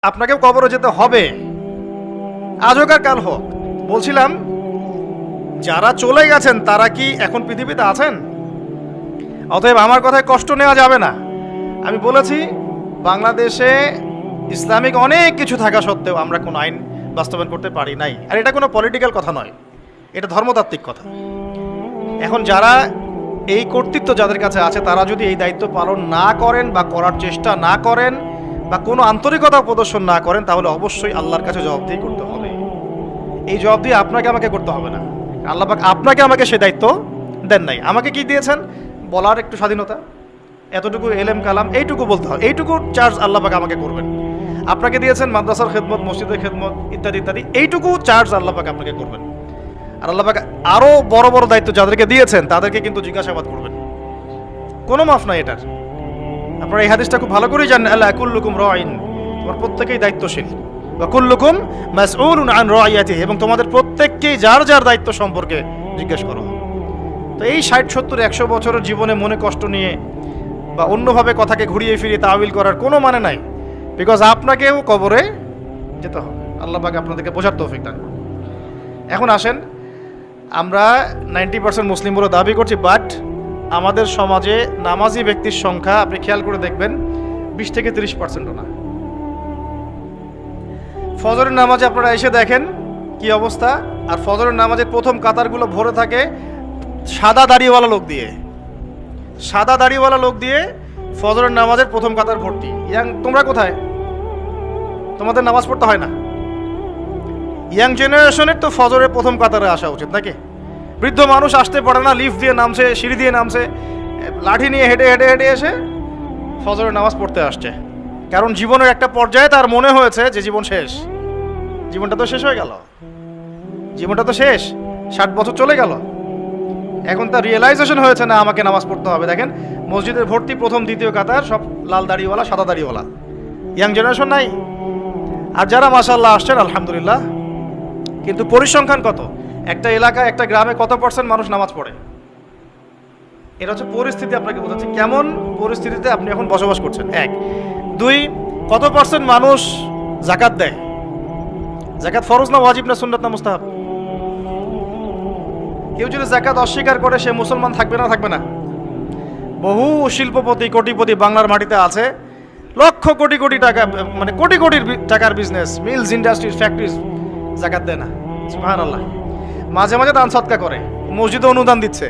আপনাকেও কবরে যেতে হবে, আজ হোক আর কাল হোক। বলছিলাম, যারা চলে গেছেন তারা কি এখন পৃথিবীতে আছেন? অতএব আমার কথায় কষ্ট নেওয়া যাবে না। আমি বলেছি, বাংলাদেশে ইসলামিক অনেক কিছু থাকা সত্ত্বেও আমরা কোনো আইন বাস্তবায়ন করতে পারি নাই। আর এটা কোনো পলিটিক্যাল কথা নয়, এটা ধর্মতাত্ত্বিক কথা। এখন যারা এই কর্তৃত্ব যাদের কাছে আছে, তারা যদি এই দায়িত্ব পালন না করেন বা করার চেষ্টা না করেন বা কোনো আন্তরিকতা প্রদর্শন না করেন, তাহলে অবশ্যই আল্লাহর কাছে জবাবদিহি করতে হবে। এই জবাবদিহি আপনাকে আমাকে করতে হবে না। আল্লাহ পাক আপনাকে আমাকে সে দায়িত্ব দেন নাই। আমাকে কি দিয়েছেন? বলার একটু স্বাধীনতা, এতটুকু এলেম কালাম, এইটুকু বলতে হবে, এইটুকু চার্জ আল্লাহ পাক আমাকে করবেন। আপনাকে দিয়েছেন মাদ্রাসার খেদমত, মসজিদের খেদমত, ইত্যাদি ইত্যাদি, এইটুকু চার্জ আল্লাহ পাক আপনাকে করবেন। আর আল্লাহ পাক আরও বড় বড় দায়িত্ব যাদেরকে দিয়েছেন তাদেরকে কিন্তু জিজ্ঞাসাবাদ করবেন, কোনো মাফ নাই এটার। আপনারা এই হাদিসটা খুব ভালো করেই জানেন, আল্লাহ কুল্লুকুম রাইন, তোমার প্রত্যেকেই দায়িত্বশীল, ওয়া কুল্লুকুম মাসউলুন আন রাইয়াতিহি, এবং তোমাদের প্রত্যেককেই যার যার দায়িত্ব সম্পর্কে জিজ্ঞেস করো। তো এই 60, 70, 100 বছরের জীবনে মনে কষ্ট নিয়ে বা অন্যভাবে কথাকে ঘুরিয়ে ফিরিয়ে তাওয়িল করার কোনো মানে নাই। বিকজ আপনাকেও কবরে যেতে হবে। আল্লাহ পাক আপনাদেরকে বোঝার তৌফিক দান করুন। এখন আসেন, আমরা 90% মুসলিম বলে দাবি করছি, বাট আমাদের সমাজে নামাজি ব্যক্তির সংখ্যা আপনি খেয়াল করে দেখবেন 20 থেকে 30%ও না। ফজরের নামাজে আপনারা এসে দেখেন কি অবস্থা, আর ফজরের নামাজের প্রথম কাতারগুলো ভরে থাকে সাদা দাড়িওয়ালা লোক দিয়ে। সাদা দাড়িওয়ালা লোক দিয়ে ফজরের নামাজের প্রথম কাতার ভর্তি। ইয়াং তোমরা কোথায়? তোমাদের নামাজ পড়তে হয় না? ইয়াং জেনারেশনের তো ফজরের প্রথম কাতারে আসা উচিত নাকি? বৃদ্ধ মানুষ আসতে পারে না, লিফট দিয়ে নামছে, সিঁড়ি দিয়ে নামছে, লাঠি নিয়ে হেঁটে হেঁটে হেঁটে এসে ফজরের নামাজ পড়তে আসছে। কারণ জীবনের একটা পর্যায়ে তার মনে হয়েছে যে জীবন শেষ, জীবনটা তো শেষ হয়ে গেল, জীবনটা তো শেষ, 60 বছর চলে গেল। এখন তার রিয়েলাইজেশন হয়েছে না আমাকে নামাজ পড়তে হবে। দেখেন মসজিদের ভর্তি প্রথম দ্বিতীয় কাতার সব লাল দাড়িওয়ালা, সাদা দাড়িওয়ালা, ইয়াং জেনারেশন নাই। আর যারা মাশাআল্লাহ আসছেন আলহামদুলিল্লাহ, কিন্তু পরিসংখ্যান কত? একটা এলাকায়, একটা গ্রামে কত % মানুষ নামাজ পড়ে? এটা হচ্ছে পরিস্থিতি। আপনাকে বোঝাচ্ছি কেমন পরিস্থিতিতে আপনি এখন বসবাস করছেন। 1, 2, কত % মানুষ যাকাত দেয়? যাকাত ফরজ না ওয়াজিব না সুন্নাত না মুস্তাহাব? কেউ যদি যাকাত অস্বীকার করে সে মুসলমান থাকবে না? থাকবে না। বহু শিল্পপতি, কোটিপতি বাংলার মাটিতে আছে, লক্ষ কোটি কোটি টাকা, মানে কোটি কোটি টাকার বিজনেস, মিলস, ইন্ডাস্ট্রিজ, ফ্যাক্টরিজ, যাকাত দেয় না। সুবহানাল্লাহ। মাঝে মাঝে দান সৎকা করে, মসজিদে অনুদান দিচ্ছে,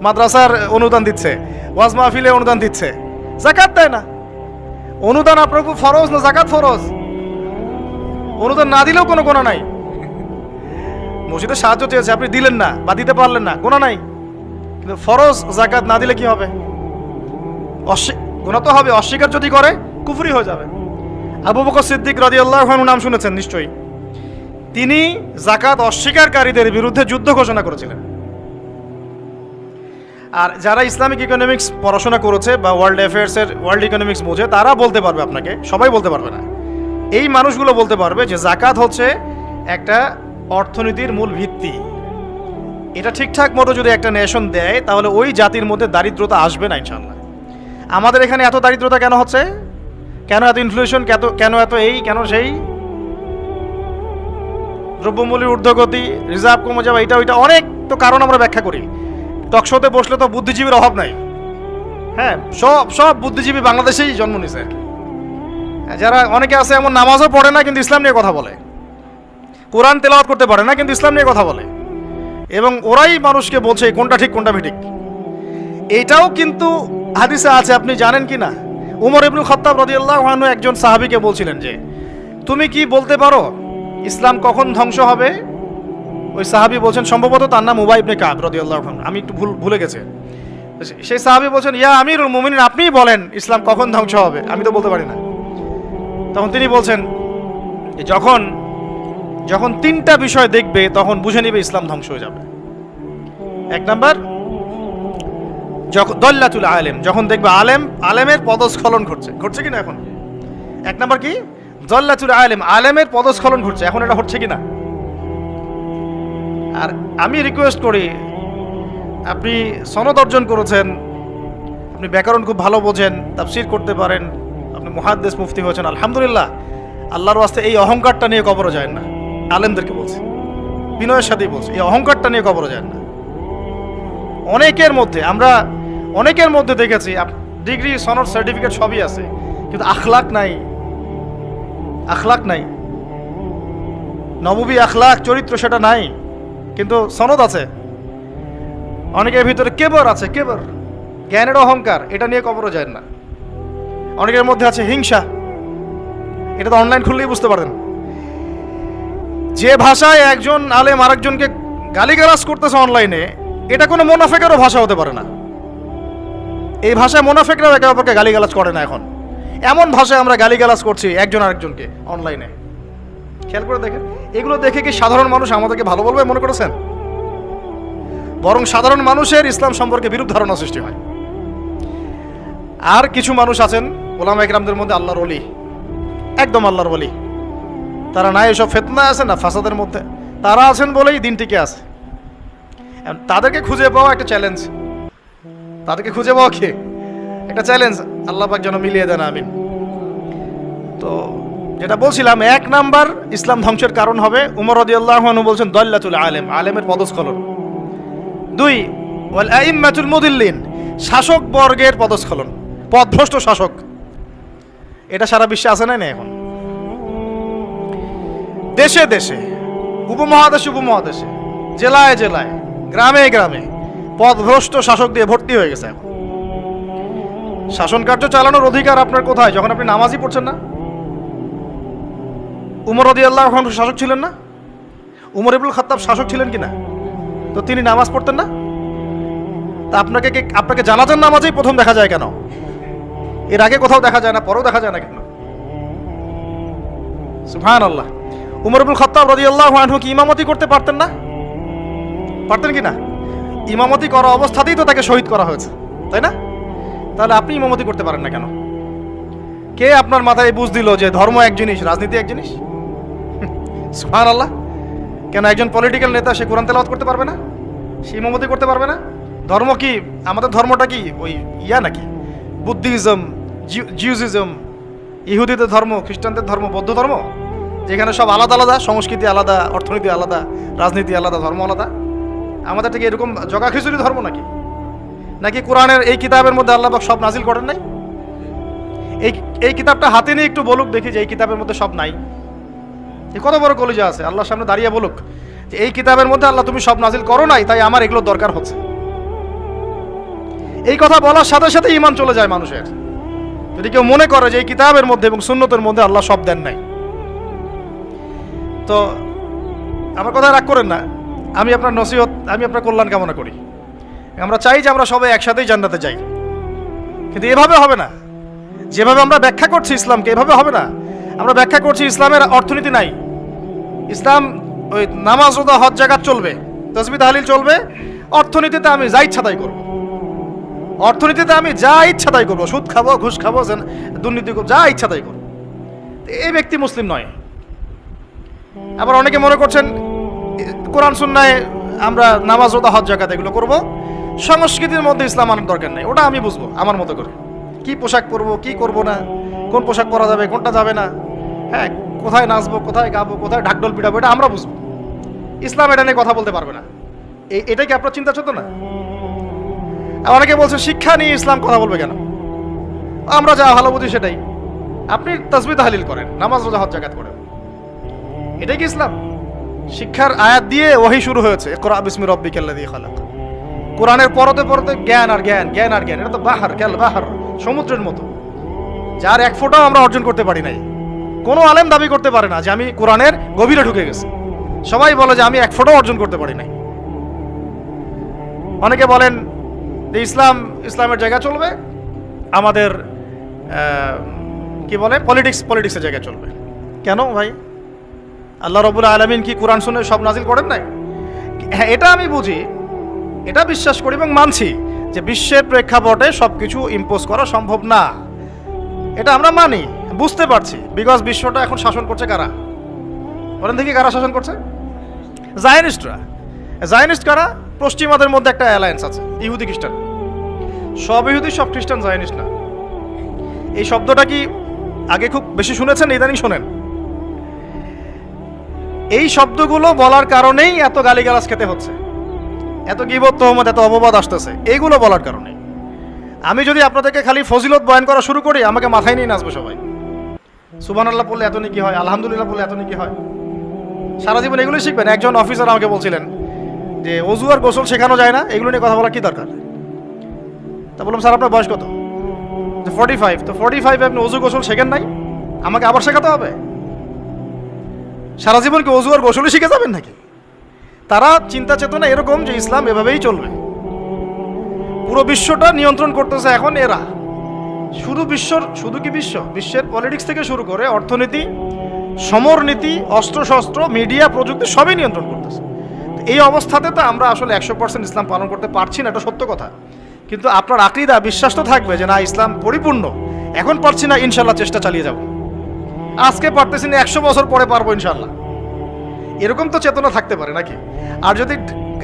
মাদ্রাসার অনুদান দিচ্ছে, ওয়াজ মাহফিলে অনুদান দিচ্ছে, যাকাত দেয় না। অনুদান আপনার উপর ফরজ না যাকাত ফরজ? অনুদান না দিলেও কোনো গোনা নাই। মসজিদে সাহায্য চেয়েছে, আপনি দিলেন না বা দিতে পারলেন না, গোনা নাই। কিন্তু ফরজ যাকাত না দিলে কি হবে? গোনা তো হবে। অস্বীকার যদি করে কুফরি হয়ে যাবে। আবু বকর সিদ্দিক রাদিয়াল্লাহু আনহু নাম শুনেছেন নিশ্চয়ই। তিনি যাকাত অস্বীকারীদের বিরুদ্ধে যুদ্ধ ঘোষণা করেছিলেন। আর যারা ইসলামিক ইকোনমিক্স পড়াশোনা করেছে বা ওয়ার্ল্ড অ্যাফেয়ার্সের, ওয়ার্ল্ড ইকোনমিক্স বোঝে, তারা বলতে পারবে আপনাকে, সবাই বলতে পারবে না। এই মানুষগুলো বলতে পারবে যে যাকাত হচ্ছে একটা অর্থনীতির মূল ভিত্তি। এটা ঠিকঠাক মতো যদি একটা নেশন দেয় তাহলে ওই জাতির মধ্যে দারিদ্রতা আসবে না ইনশাআল্লাহ। আমাদের এখানে এত দারিদ্রতা কেন হচ্ছে? কেন এত ইনফ্লেশন? কেন এত এই, কেন সেই? দ্রব্যমূল্যের ঊর্ধ্বগতি, রিজার্ভ কমে যাওয়া, এটা ওইটা অনেক তো কারণ আমরা ব্যাখ্যা করি। টকশোতে বসলে তো বুদ্ধিজীবীর অভাব নাই। হ্যাঁ, সব বুদ্ধিজীবী বাংলাদেশেই জন্ম নিছে। যারা অনেকে আছে এমন নামাজও পড়ে না কিন্তু ইসলাম নিয়ে কথা বলে, কোরআন তেলাওয়াত করতে পারে না কিন্তু ইসলাম নিয়ে কথা বলে, এবং ওরাই মানুষকে বলছে কোনটা ঠিক কোনটা বেঠিক। এইটাও কিন্তু হাদিসে আছে, আপনি জানেন কি না? উমর ইবনুল খাত্তাব রাদিয়াল্লাহু আনহু একজন সাহাবীকে বলছিলেন যে তুমি কি বলতে পারো ইসলাম কখন ধ্বংস হবে? ওই সাহাবী বলছেন, সম্ভবত তার নাম উবাই ইবনে কাব রাদিয়াল্লাহু আনহু, আমি একটু ভুলে গেছি। সেই সাহাবী বলছেন, ইয়া আমিরুল মুমিনিন, আপনিই বলেন ইসলাম কখন ধ্বংস হবে, আমি তো বলতে পারি না। তখন তিনি বলছেন, যখন 3টা বিষয় দেখবে তখন বুঝে নিবে ইসলাম ধ্বংস হয়ে যাবে। 1 নাম্বার, দল্লাতুল আলেম, যখন দেখবে আলেমের পদস্খলন ঘটছে কিনা এখন। 1 নাম্বার কি? দল্লাতুল আলেম, আলেমের পদস্খলন ঘটছে, এখন এটা হচ্ছে কিনা। আর আমি রিকোয়েস্ট করি, আপনি সনদ অর্জন করেছেন, আপনি ব্যাকরণ খুব ভালো বোঝেন, তাফসীর করতে পারেন, আপনি মুহাদ্দিস মুফতি হয়েছেন, আলহামদুলিল্লাহ। আল্লাহর ওয়াস্তে এই অহংকারটা নিয়ে কবরে যায় না। আলেমদেরকে বলছি, বিনয়ের সাথেই বলছি, এই অহংকারটা নিয়ে কবরে যায় না। অনেকের মধ্যে দেখেছি ডিগ্রি, সনদ, সার্টিফিকেট সবই আছে, কিন্তু আখলাক নাই, নববী আখলাক চরিত্র সেটা নাই, কিন্তু সনদ আছে। অনেকের ভিতরে কেবর আছে, জ্ঞানের অহংকার, এটা নিয়ে কবরে যায় না। অনেকের মধ্যে আছে হিংসা, এটা তো অনলাইন খুললেই বুঝতে পারেন। যে ভাষায় একজন আলেম আরেকজনকে গালিগালাজ করতেছে অনলাইনে, এটা কোনো মুনাফিকেরও ভাষা হতে পারে না। এই ভাষায় মুনাফিকরাও একে অপরকে গালিগালাজ করে না। এখন এমন ভাষায় আমরা গালিগালাজ করছি একজন আরেকজনকে অনলাইনে, খেয়াল করে দেখেন। এগুলো দেখে কি সাধারণ মানুষ আমাদেরকে ভালো বলবে মনে করেছেন? বরং সাধারণ মানুষের ইসলাম সম্পর্কে বিরূপ ধারণা সৃষ্টি হয়। আর কিছু মানুষ আছেন ওলামা ইকরামদের মধ্যে আল্লাহর ওলি, একদম আল্লাহর ওলি, তারা না এসব ফিতনা আছে না ফাসাদের মধ্যে, তারা আছেন বলেই দিন টিকে আছে। তাদেরকে খুঁজে পাওয়া একটা চ্যালেঞ্জ, কি একটা চ্যালেঞ্জ। আল্লাহ পাক যেন মিলিয়ে দেন, আমিন। তো যেটা বলছিলাম, 1 নাম্বার ইসলাম ধ্বংসের কারণ হবে, উমর রাদিয়াল্লাহু আনহু বলছেন দাল্লাতুল আলেম, আলেমের পদস্খলন। 2 ওয়াল আইম্মাতুল মুদিল্লিন, শাসক বর্গের পদস্খলন, পথভ্রষ্ট শাসক। এটা সারা বিশ্বে আছে না এখন? দেশে দেশে, উপমহাদেশে, জেলায় জেলায়, গ্রামে গ্রামে পথভ্রষ্ট শাসক দিয়ে ভর্তি হয়ে গেছে। এখন শাসন কার্য চালানোর অধিকার আপনার কোথায়? যখন আপনি নামাজই পড়ছেন না। উমর রাদিয়াল্লাহু আনহু শাসক ছিলেন না? উমর ইবনুল খাত্তাব শাসক ছিলেন কিনা? তো তিনি নামাজ পড়তেন না? তা আপনাকে জানাজার নামাজেই প্রথম দেখা যায় কেন? এর আগে কোথাও দেখা যায় না, পরেও দেখা যায় না কেন? সুবহানাল্লাহ। উমর ইবনুল খাত্তাব রাদিয়াল্লাহু আনহু কি ইমামতি করতে পারতেন না? পারতেন কিনা? ইমামতি করা অবস্থাতেই তো তাকে শহীদ করা হয়েছে, তাই না? তাহলে আপনি ইমামতি করতে পারেন না কেন? কে আপনার মাথায় বুঝ দিল যে ধর্ম এক জিনিস, রাজনীতি এক জিনিস? সুবহানাল্লাহ। কেন একজন পলিটিক্যাল নেতা সে কোরআন তেলাওয়াত করতে পারবে না? সে ইমামতি করতে পারবে না? ধর্ম কি, আমাদের ধর্মটা কি ওই নাকি বুদ্ধিজম, জিউজিজম, ইহুদিদের ধর্ম, খ্রিস্টানদের ধর্ম, বৌদ্ধ ধর্ম, যেখানে সব আলাদা আলাদা, সংস্কৃতি আলাদা, অর্থনীতি আলাদা, রাজনীতি আলাদা, ধর্ম আলাদা? আমাদের থেকে এরকম জগা খিচুড়ি ধর্ম নাকি কোরআনের এই কিতাবের মধ্যে আল্লাহ পাক সব নাজিল করেন নাই? এই কিতাবটা হাতে নিয়ে একটু বলুক দেখি যে এই কিতাবের মধ্যে সব নাই। এই কত বড় কলিজা আছে, আল্লাহর সামনে দাঁড়িয়ে বলুক যে এই কিতাবের মধ্যে আল্লাহ তুমি সব নাজিল করো নাই, তাই আমার এগুলো দরকার হচ্ছে। এই কথা বলার সাথে সাথে ঈমান চলে যায় মানুষের, যদি কেউ মনে করে যে এই কিতাবের মধ্যে এবং সুন্নতের মধ্যে আল্লাহ সব দেন নাই। তো আমার কথা রাগ করেন না, আমি আপনার নসিহত, আমি আপনার কল্যাণ কামনা করি। আমরা চাই যে আমরা সবাই একসাথেই জান্নাতে যাই, কিন্তু এভাবে হবে না। যেভাবে আমরা ব্যাখ্যা করছি ইসলামকে, এভাবে হবে না। আমরা ব্যাখ্যা করছি ইসলামের অর্থনীতি নাই, ইসলাম ওই নামাজ রোজা হজ জাকাত চলবে, তাসবিহ তাহলিল চলবে, অর্থনীতিতে আমি যা ইচ্ছা তাই করবো, সুদ খাবো, ঘুষ খাবো, দুর্নীতি করবো, যা ইচ্ছা তাই করবো। এই ব্যক্তি মুসলিম নয়। আবার অনেকে মনে করছেন কোরআন সুন্নায় আমরা নামাজ রোজা হজ জাকাত এগুলো করবো, সংস্কৃতির মধ্যে ইসলাম আনার দরকার নেই, ওটা আমি বুঝবো আমার মতো করে। কি পোশাক পরবো, কি করবো না, কোন পোশাক পরা যাবে, কোনটা যাবে না, হ্যাঁ, কোথায় নাচবো, কোথায় গাবো, কোথায় ঢাকঢোল পিটাবো, এটা আমরা বুঝবো। ইসলাম এটা নিয়ে কথা বলতে পারবে না। এটাই কি আপনার চিন্তা চেতনা? অনেকে বলছে শিক্ষা নিয়ে ইসলাম কথা বলবে কেন? আমরা যা ভালো বুঝি সেটাই। আপনি তাসবিহ তাহলিল করেন, নামাজ রোজা হজ জাকাত করেন, এটাই কি ইসলাম? শিক্ষার আয়াত দিয়ে ওহী শুরু হয়েছে, ইকরা বিসমি রাব্বিকাল্লাযী খালাক। কোরআনের পরতে পরতে জ্ঞান আর জ্ঞান, জ্ঞান আর জ্ঞান। এটা তো বাহার, বাহার, সমুদ্রের মতো, যার এক ফোঁটাও আমরা অর্জন করতে পারি নাই। কোনো আলেম দাবি করতে পারে না যে আমি কোরআনের গভীরে ঢুকে গেছি। সবাই বলে যে আমি এক ফোঁটাও অর্জন করতে পারি নাই। অনেকে বলেন যে ইসলামের জায়গা চলবে, আমাদের কি বলে পলিটিক্সের জায়গা চলবে। কেন ভাই? আল্লাহ রাব্বুল আলামিন কি কোরআন শুনে সব নাজিল করেন নাই? হ্যাঁ, এটা আমি বুঝি, এটা বিশ্বাস করি এবং মানছি যে বিশ্বের প্রেক্ষাপটে সবকিছু ইম্পোজ করা সম্ভব না, এটা আমরা মানি, বুঝতে পারছি। বিকজ বিশ্বটা এখন শাসন করছে কারা? বলেন দেখি, কারা শাসন করছে? জায়নিস্ট কারা? পশ্চিমাদের মধ্যে একটা অ্যালায়েন্স আছে, ইহুদি খ্রিস্টান। সব ইহুদি, সব খ্রিস্টান জায়নিস্ট না। এই শব্দটা কি আগে খুব বেশি শুনেছেন, ইদানিং শোনেন? এই শব্দগুলো বলার কারণেই এত গালিগালাজ খেতে হচ্ছে, এত গীবত তহমত, এত অপবাদ আসতেছে এইগুলো বলার কারণে। আমি যদি আপনাদেরকে খালি ফজিলত বয়ান করা শুরু করি, আমাকে মাথায় নিয়ে নাচবে সবাই। সুবহানাল্লাহ বললে এত নাকি হয়, আলহামদুলিল্লাহ বললে এত নাকি হয়, সারা জীবন এগুলোই শিখবেন। একজন অফিসার আমাকে বলছিলেন যে অজু আর গোসল শেখানো যায় না, এগুলো নিয়ে কথা বলা কি দরকার? তা বললাম স্যার আপনার বয়স কত? 45। তো 45 আপনি অজু গোসল শেখেন নাই, আমাকে আবার শেখাতে হবে? সারা জীবন কি অজু আর গোসলই শিখে যাবেন নাকি? তারা চিন্তা চেতনা এরকম যে ইসলাম এভাবেই চলবে, পুরো বিশ্বটা নিয়ন্ত্রণ করতেছে এখন এরা। শুধু কি বিশ্বের পলিটিক্স থেকে শুরু করে অর্থনীতি, সমরনীতি, অস্ত্রশস্ত্র, মিডিয়া, প্রযুক্তি সবই নিয়ন্ত্রণ করতেছে। এই অবস্থাতে তো আমরা আসলে 100% ইসলাম পালন করতে পারছি না, এটা সত্য কথা। কিন্তু আপনার আকীদা, বিশ্বাস তো থাকবে যে না ইসলাম পরিপূর্ণ, এখন পারছি না, ইনশাল্লাহ চেষ্টা চালিয়ে যাব, আজকে পারতেছি না 100 বছর পরে পারবো ইনশাল্লাহ, এরকম তো চেতনা থাকতে পারে নাকি? আর যদি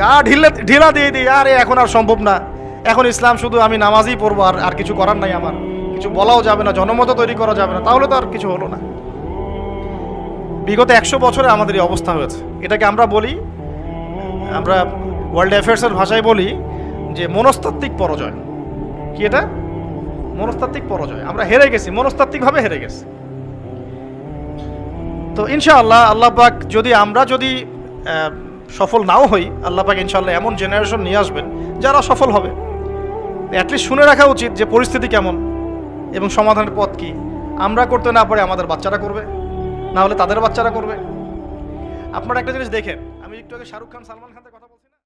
গা ঢিলা দিয়ে দিই, আরে এখন আর সম্ভব না, এখন ইসলাম শুধু আমি নামাজই পড়বো, আর কিছু করার নাই, আমার কিছু বলাও যাবে না, জনমত তৈরি করা যাবে না, তাহলে তো আর কিছু হলো না। বিগত 100 বছরে আমাদের এই অবস্থা হয়েছে। এটাকে আমরা বলি, আমরা ওয়ার্ল্ড অ্যাফেয়ার্সের ভাষায় বলি যে মনস্তাত্ত্বিক পরাজয়। কি এটা? মনস্তাত্ত্বিক পরাজয়। আমরা হেরে গেছি, মনস্তাত্ত্বিকভাবে হেরে গেছি। তো ইনশাআল্লাহ আল্লাহ পাক আমরা যদি সফল নাও হই, আল্লাহ পাক ইনশাআল্লাহ এমন জেনারেশন নিয়ে আসবেন যারা সফল হবে। অ্যাটলিস্ট শুনে রাখা উচিত যে পরিস্থিতি কেমন এবং সমাধানের পথ কি। আমরা করতে না পারে আমাদের বাচ্চারা করবে, না হলে তাদের বাচ্চারা করবে। আপনারা একটা জিনিস দেখেন, আমি একটু আগে শাহরুখ খান, সালমান খান